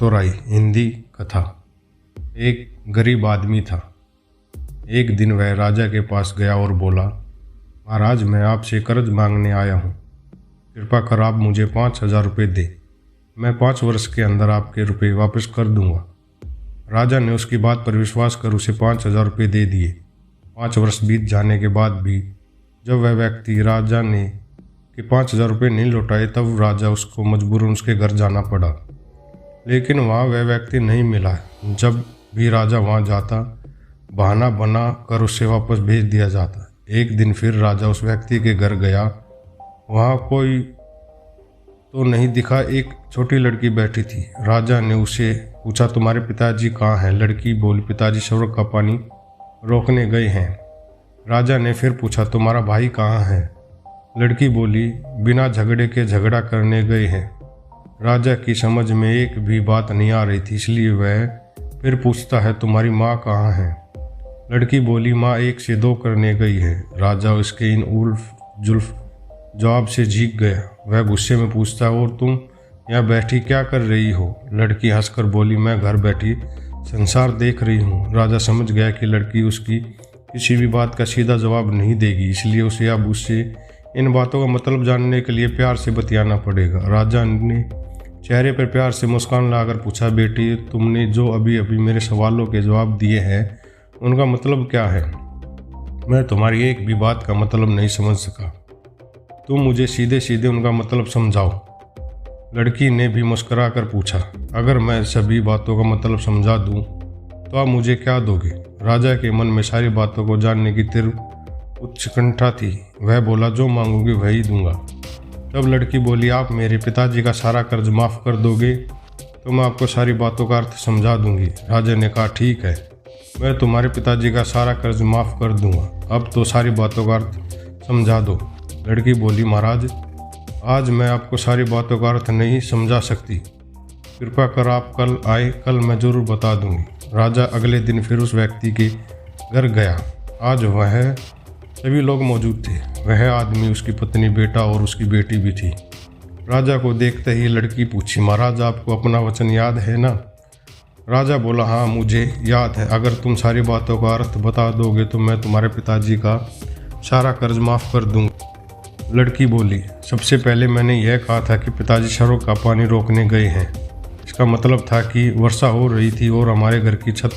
चतुराई हिंदी कथा। एक गरीब आदमी था। एक दिन वह राजा के पास गया और बोला, महाराज, मैं आपसे कर्ज मांगने आया हूँ। कृपा कर आप मुझे 5,000 रुपये दें। मैं 5 वर्ष के अंदर आपके रुपये वापस कर दूंगा। राजा ने उसकी बात पर विश्वास कर उसे 5,000 रुपये दे दिए। 5 वर्ष बीत जाने के बाद भी जब वह व्यक्ति राजा ने कि 5,000 रुपये नहीं लौटाए, तब राजा उसको मजबूरन उसके घर जाना पड़ा। लेकिन वहाँ वह व्यक्ति नहीं मिला। जब भी राजा वहाँ जाता, बहाना बना कर उसे वापस भेज दिया जाता। एक दिन फिर राजा उस व्यक्ति के घर गया। वहाँ कोई तो नहीं दिखा, एक छोटी लड़की बैठी थी। राजा ने उसे पूछा, तुम्हारे पिताजी कहाँ हैं? लड़की बोली, पिताजी सड़क का पानी रोकने गए हैं। राजा ने फिर पूछा, तुम्हारा भाई कहाँ है? लड़की बोली, बिना झगड़े के झगड़ा करने गए हैं। राजा की समझ में एक भी बात नहीं आ रही थी, इसलिए वह फिर पूछता है, तुम्हारी माँ कहाँ है? लड़की बोली, माँ 1 से 2 करने गई है। राजा उसके इन उल्फ जुल्फ जवाब से झीक गया। वह गुस्से में पूछता, और तुम यहाँ बैठी क्या कर रही हो? लड़की हंसकर बोली, मैं घर बैठी संसार देख रही हूँ। राजा समझ गया कि लड़की उसकी किसी भी बात का सीधा जवाब नहीं देगी, इसलिए उसे अब उससे इन बातों का मतलब जानने के लिए प्यार से बतियाना पड़ेगा। राजा ने चेहरे पर प्यार से मुस्कान लाकर पूछा, बेटी, तुमने जो अभी अभी मेरे सवालों के जवाब दिए हैं, उनका मतलब क्या है? मैं तुम्हारी एक भी बात का मतलब नहीं समझ सका। तुम मुझे सीधे सीधे उनका मतलब समझाओ। लड़की ने भी मुस्कुरा कर पूछा, अगर मैं सभी बातों का मतलब समझा दूं, तो आप मुझे क्या दोगे? राजा के मन में सारी बातों को जानने की तीव्र उत्कंठा थी। वह बोला, जो मांगोगे वही दूंगा। तब लड़की बोली, आप मेरे पिताजी का सारा कर्ज माफ़ कर दोगे तो मैं आपको सारी बातों का अर्थ समझा दूंगी। राजा ने कहा, ठीक है, मैं तुम्हारे पिताजी का सारा कर्ज माफ़ कर दूंगा। अब तो सारी बातों का अर्थ समझा दो। लड़की बोली, महाराज, आज मैं आपको सारी बातों का अर्थ नहीं समझा सकती। कृपा कर आप कल आए, कल मैं ज़रूर बता दूंगी। राजा अगले दिन फिर उस व्यक्ति के घर गया। आज वह सभी लोग मौजूद थे। वह आदमी, उसकी पत्नी, बेटा और उसकी बेटी भी थी। राजा को देखते ही लड़की पूछी, महाराज, आपको अपना वचन याद है ना? राजा बोला, हाँ, मुझे याद है। अगर तुम सारी बातों का अर्थ बता दोगे तो मैं तुम्हारे पिताजी का सारा कर्ज माफ़ कर दूंगा। लड़की बोली, सबसे पहले मैंने यह कहा था कि पिताजी सड़क का पानी रोकने गए हैं। इसका मतलब था कि वर्षा हो रही थी और हमारे घर की छत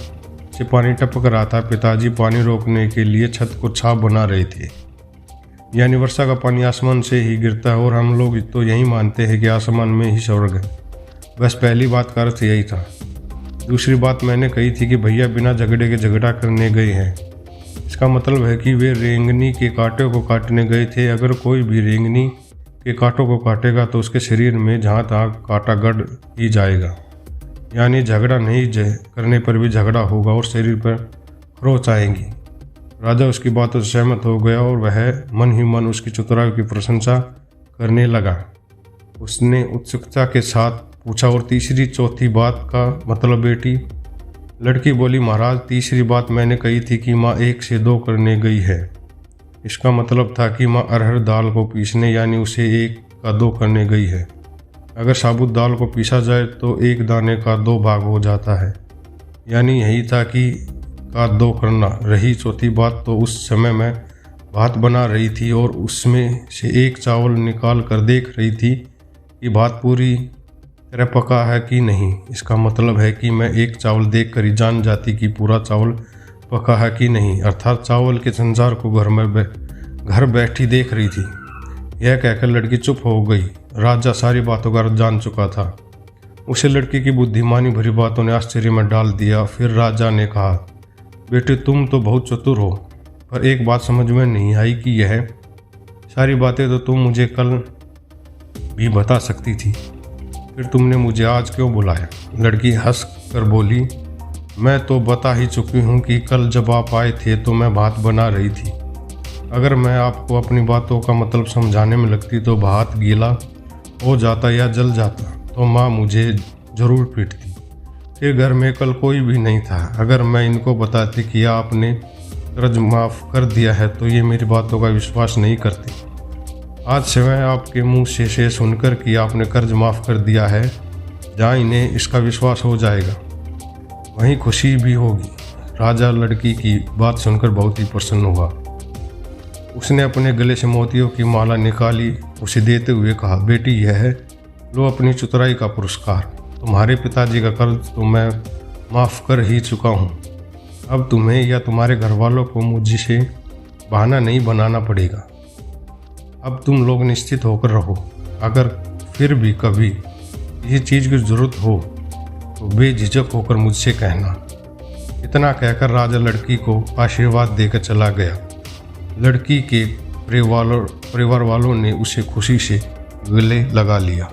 से पानी टपक रहा था। पिताजी पानी रोकने के लिए छत को छाप बना रहे थे। यानी वर्षा का पानी आसमान से ही गिरता है और हम लोग तो यही मानते हैं कि आसमान में ही स्वर्ग है। बस पहली बात का अर्थ यही था। दूसरी बात मैंने कही थी कि भैया बिना झगड़े के झगड़ा करने गए हैं। इसका मतलब है कि वे रेंगनी के कांटे को काटने गए थे। अगर कोई भी रेंगनी के कांटों को काटेगा तो उसके शरीर में जहाँ तहाँ कांटा गड़ ही जाएगा। यानी झगड़ा नहीं करने पर भी झगड़ा होगा और शरीर पर खरोंच आएंगी। राजा उसकी बातों से सहमत हो गया और वह मन ही मन उसकी चतुराई की प्रशंसा करने लगा। उसने उत्सुकता के साथ पूछा, और तीसरी चौथी बात का मतलब बेटी? लड़की बोली, महाराज, तीसरी बात मैंने कही थी कि माँ 1 से 2 करने गई है। इसका मतलब था कि माँ अरहर दाल को पीसने यानी उसे 1 का 2 करने गई है। अगर साबुत दाल को पीसा जाए तो 1 दाने का 2 भाग हो जाता है। यानी यही था कि का 2 करना। रही चौथी बात, तो उस समय मैं भात बना रही थी और उसमें से 1 चावल निकाल कर देख रही थी कि भात पूरी तरह पका है कि नहीं। इसका मतलब है कि मैं 1 चावल देख कर ही जान जाती कि पूरा चावल पका है कि नहीं, अर्थात चावल के संसार को घर बैठी देख रही थी। यह कहकर लड़की चुप हो गई। राजा सारी बातों का अर्थ जान चुका था। उसे लड़की की बुद्धिमानी भरी बातों ने आश्चर्य में डाल दिया। फिर राजा ने कहा, बेटे, तुम तो बहुत चतुर हो, पर एक बात समझ में नहीं आई कि यह सारी बातें तो तुम मुझे कल भी बता सकती थी, फिर तुमने मुझे आज क्यों बुलाया? लड़की हंस कर बोली, मैं तो बता ही चुकी हूँ कि कल जब आप आए थे तो मैं भात बना रही थी। अगर मैं आपको अपनी बातों का मतलब समझाने में लगती तो भात गीला हो जाता या जल जाता, तो माँ मुझे ज़रूर पीटती। फिर घर में कल कोई भी नहीं था। अगर मैं इनको बताती कि आपने कर्ज माफ़ कर दिया है तो ये मेरी बातों का विश्वास नहीं करती। आज सिवाय आपके मुंह से सुनकर कि आपने कर्ज माफ़ कर दिया है, जहाँ इन्हें इसका विश्वास हो जाएगा वहीं खुशी भी होगी। राजा लड़की की बात सुनकर बहुत ही प्रसन्न हुआ। उसने अपने गले से मोतियों की माला निकाली, उसे देते हुए कहा, बेटी यह है लो अपनी चतुराई का पुरस्कार। तुम्हारे पिताजी का कर्ज तो मैं माफ़ कर ही चुका हूँ। अब तुम्हें या तुम्हारे घर वालों को मुझसे बहाना नहीं बनाना पड़ेगा। अब तुम लोग निश्चित होकर रहो। अगर फिर भी कभी किसी चीज़ की ज़रूरत हो तो बेझिझक होकर मुझसे कहना। इतना कहकर राजा लड़की को आशीर्वाद देकर चला गया। लड़की के परिवार वालों ने उसे खुशी से गले लगा लिया।